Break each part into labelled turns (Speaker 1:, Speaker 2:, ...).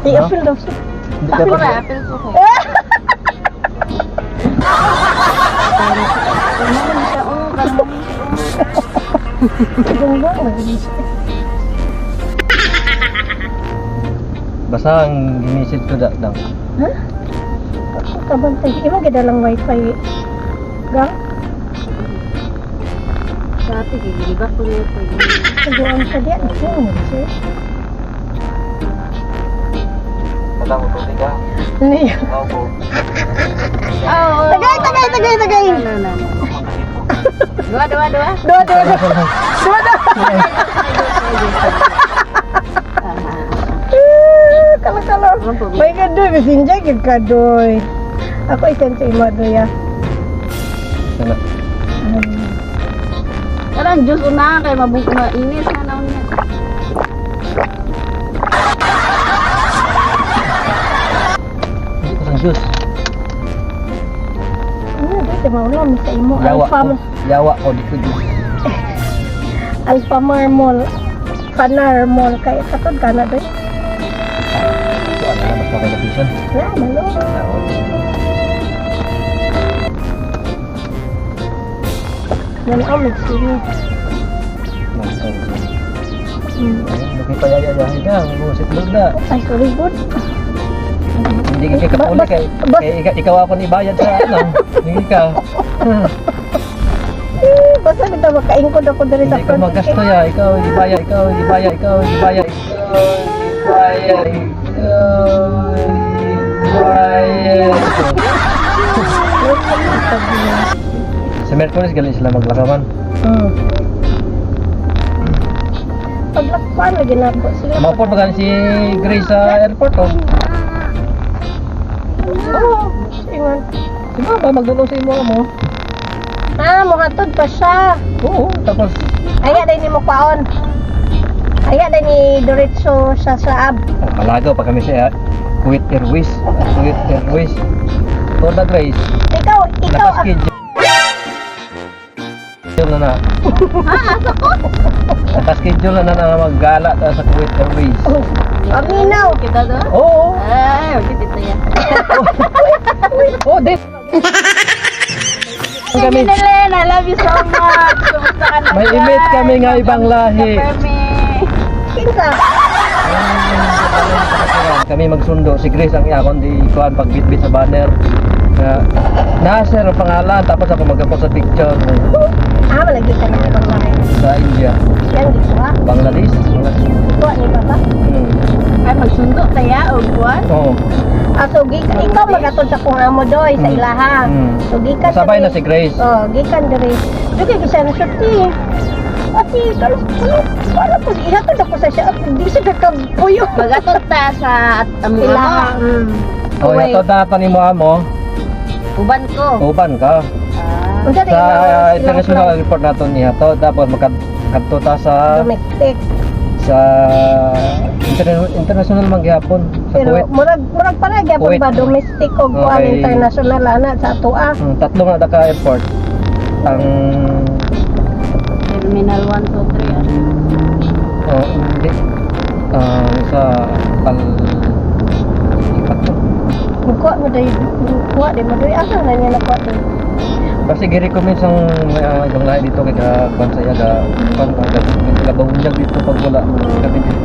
Speaker 1: I-apil daw siya.
Speaker 2: Hindi ka
Speaker 3: Ako
Speaker 2: pa.
Speaker 3: na, apel ko ko.
Speaker 1: Gunggong lagi siya.
Speaker 2: Basta ang ginisid ko daw.
Speaker 1: Ha? Ako kabantay. Ima gida lang wifi. Gang?
Speaker 3: Dati, gigilibak ko na ito.
Speaker 1: Saguan sa diyan. Oo, siya.
Speaker 2: Wala ko tuloy ka.
Speaker 1: Niyo.
Speaker 2: Ako.
Speaker 1: Tagay!
Speaker 3: Dua.
Speaker 1: Dua. Kala-kala. May kadoy, masinjay kag kadoy. Ako isan sa ima doy ya.
Speaker 2: Sana.
Speaker 3: Karang juice una kay mabuk mainit na naon niya.
Speaker 2: Hindi ko sang juice.
Speaker 1: Ano doy sa maulam sa imo
Speaker 2: Yawa ko.
Speaker 1: Alpha
Speaker 2: Yawa ko di ko juice.
Speaker 1: Alphamar Mall. Panar Mall kay katod kana doy.
Speaker 2: So ano na mas makalapisan.
Speaker 1: Ya, malo. Yan ang magsini.
Speaker 2: Nakipayaya-yahin na, mabusit lang na.
Speaker 1: Ay, sorry good.
Speaker 2: Hindi ka kapuli kay ikaw ako ni bayad sa ano. Hindi ka.
Speaker 1: Basta kita makaingkod ako diri sa
Speaker 2: Hindi ka magasto ya, ikaw hindi bayad, ikaw hindi bayad, ikaw hindi bayad. Sa Merkulis galing sila maglakaman.
Speaker 1: Paglakpan lagi na po sila.
Speaker 2: Mapot pa galing si Grace sa airport oh.
Speaker 1: Oo, ingon.
Speaker 2: Si Mama magdulong sa imo mo.
Speaker 1: Ah, muhatod pa siya.
Speaker 2: Oo, tapos
Speaker 1: Aya din ni mo kwaon. Aya din ni diretso sa Saab.
Speaker 2: malagaw pa kami sa Kuwait Airways. Kuwait Airways. Toda Grace.
Speaker 1: Ikaw,
Speaker 2: Nakaschedule na na. Nakaschedule na na maggala ta sa Kuwait Airways.
Speaker 1: Paminaw.
Speaker 3: Kita do.
Speaker 2: Oo.
Speaker 3: Ay, wag dito ya.
Speaker 2: Oh, this. Kami,
Speaker 3: Nelen, I love you so much. Kumusta ka na?
Speaker 2: may imit kami nga ibang lahi.
Speaker 1: Kinsa?
Speaker 2: Kami magsundo. Si Grace ang iakon di kuan pagbitbit sa banner. Nasir ang pangalan tapos ako magkapos sa picture
Speaker 1: Ah, malagi ka na ibang lahi.
Speaker 2: sa India.
Speaker 1: Yan, di ba?
Speaker 2: Bangladesh.
Speaker 1: Ito, ni Papa.
Speaker 3: Ay, magsundo kaya o kuwan?
Speaker 2: Oo.
Speaker 1: Ah, so, ikaw magatod sa kung amo doy, sa ilaha. So, gikan
Speaker 2: Sabay na
Speaker 1: diri-
Speaker 2: si Grace.
Speaker 1: Oh, gikan diri. Dugi kisa na siya, ti. Ati, wala po, ihatod ako sa siya. Di siya kakabuyo.
Speaker 3: Magatot ta sa
Speaker 1: Ilaha.
Speaker 2: Oh, yato data ni mo.
Speaker 3: Uban ko.
Speaker 2: Uban ka.
Speaker 1: Unsa
Speaker 2: Sa
Speaker 1: di ilang
Speaker 2: international report nato niya to tapos makadto ta sa
Speaker 1: domestic.
Speaker 2: international mangyapon sa
Speaker 1: Pero
Speaker 2: Kuwait.
Speaker 1: murag para gyapon
Speaker 2: Kuwait.
Speaker 1: ba domestic o kuan
Speaker 2: Okay.
Speaker 1: international ana sa atua.
Speaker 2: Tatlo nga daka airport. Ang
Speaker 3: Terminal 1, 2, 3.
Speaker 2: hindi sa ipat
Speaker 1: Kuha mo day kuha di mo doy asa na niya nakuha doy.
Speaker 2: kasi gi-recommend sang ibang lahi dito kay ka bansa ya ga bahunyag dito pag wala kami dito.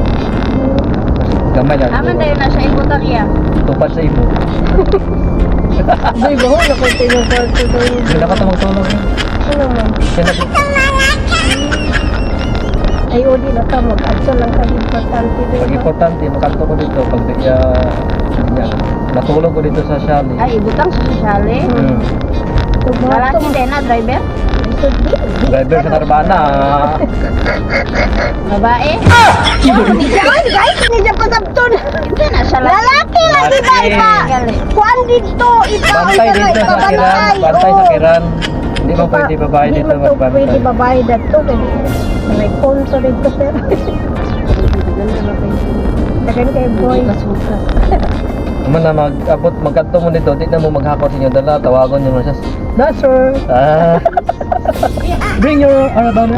Speaker 2: Gamay lang.
Speaker 3: Aman tayo na siya ibutarya.
Speaker 2: Tupad sa imo.
Speaker 1: Doy ba na ko tinong kwarto doy.
Speaker 2: Hindi na ka tumagtulog.
Speaker 1: Ano man?
Speaker 2: Sinabi.
Speaker 1: Ay odi na ta mag-adso lang ka importante doy.
Speaker 2: Pag importante, makanto ko dito pag natulog ko dito sa Shali.
Speaker 3: Ay, ibutang sa sosyale. Lalaki din na, driver.
Speaker 2: Driver sa Carbana.
Speaker 3: Babae.
Speaker 1: Ni guys, ni siya pasabton.
Speaker 3: Hindi na siya lang.
Speaker 1: Lalaki lagi ba iba? Kuan dito, iba
Speaker 2: Bantay dito sa Kiran. Bantay sa Kiran. Hindi mo pwede babae dito
Speaker 1: Hindi mo pwede
Speaker 2: magbantay.
Speaker 1: babae dito. May konso dito sir. Dagan kay boy.
Speaker 2: Naman na mag-abot, magkanto mo dito, di na mo maghakot sa inyo dala, tawagon nyo mo siya. Na sir! Bring your Arabana.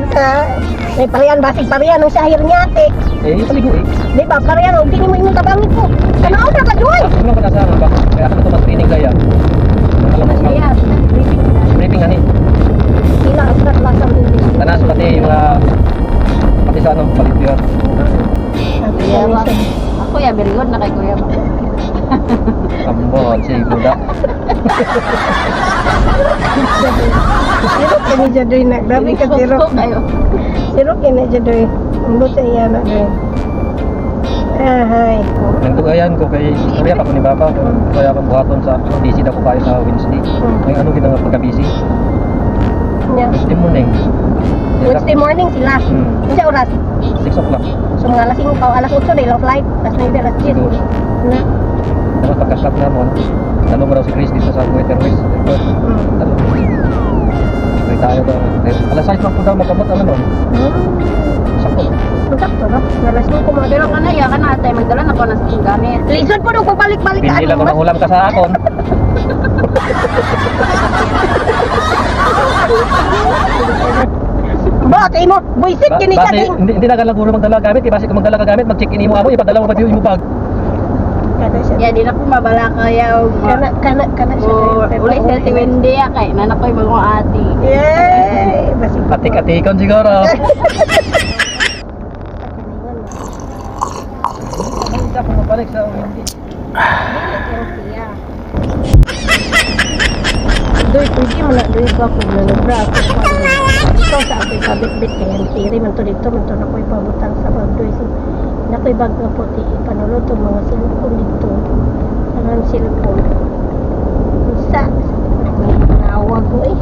Speaker 1: May parian, basig parian ng sahir niya ate.
Speaker 2: Eh, paligo eh.
Speaker 1: Di ba, pareha ro, hindi mo imong tabangit ko. Kanaon ra ka, Joy!
Speaker 2: Ako lang panasahan ba? Kaya ako na ito mag-training kaya. Alam mo,
Speaker 3: Yes.
Speaker 2: briefing ani.
Speaker 1: Ila, ang katlasang English.
Speaker 2: Tanas pati yung pati sa ano, palitiran.
Speaker 3: Kuya Bang. Ako ya, very good na kay Kuya Bang.
Speaker 2: Ambon, si Buda.
Speaker 1: Sirok kini jadoy na. Grabe ka sirok.
Speaker 3: Kayo.
Speaker 1: Sirok kini jadoy. Umbot sa iya na doy. Ahay.
Speaker 2: Nagtugayan ko kay istorya pa ko ni Papa. Kaya akong buhaton sa busy na ko kayo sa Wednesday. May ano kita nga pagka-busy.
Speaker 1: Yeah.
Speaker 2: Wednesday morning.
Speaker 1: Wednesday morning sila. Sa oras.
Speaker 2: 6 o'clock.
Speaker 1: So mga alas 5 pa, alas 8 na ilang flight. Alas 9, alas 10.
Speaker 2: Siguro.
Speaker 1: Na.
Speaker 2: Tapos pagka-stop na mo, tanong mo raw si Chris dito sa Kuwait Airways. Tanong. Kaya tayo daw. Alas 6 lang po daw magkamot, ano nun? Sakto.
Speaker 1: Masakto, no? Alas 5 mga
Speaker 3: Pero ka na, ya ka na, tayo magdala na ko na sa gamit.
Speaker 1: Lisod po nung pabalik-balik ka.
Speaker 2: Hindi lang
Speaker 1: Ano,
Speaker 2: ko ulam ka sa akon.
Speaker 1: ba, kay mo, buisit kini sa
Speaker 2: Base,
Speaker 1: king.
Speaker 2: hindi na lang guro magdala gamit. Base kung magdala ka gamit, mag-check-in mo amo, ipadala mo pa yung bag.
Speaker 1: Kada siya.
Speaker 3: Ya, di na ko mabala kaya.
Speaker 1: Kana siya.
Speaker 3: Uli sa si Wendy ya kay nanak ko yung bagong ati.
Speaker 1: Yay! Basig.
Speaker 2: Atik-atikon siguro. Hindi ako mabalik sa hindi.
Speaker 1: Doy, pwede mo na, doy ba kung nanubra ako sa ikaw sa ako'y kabit-bit kaya ang tiri man to dito, man to na ko'y pabutang sa bag doy. So, na ko'y bag na puti, ipanulot ang mga silupon dito. Anong silupon? Sa, nawag ko eh.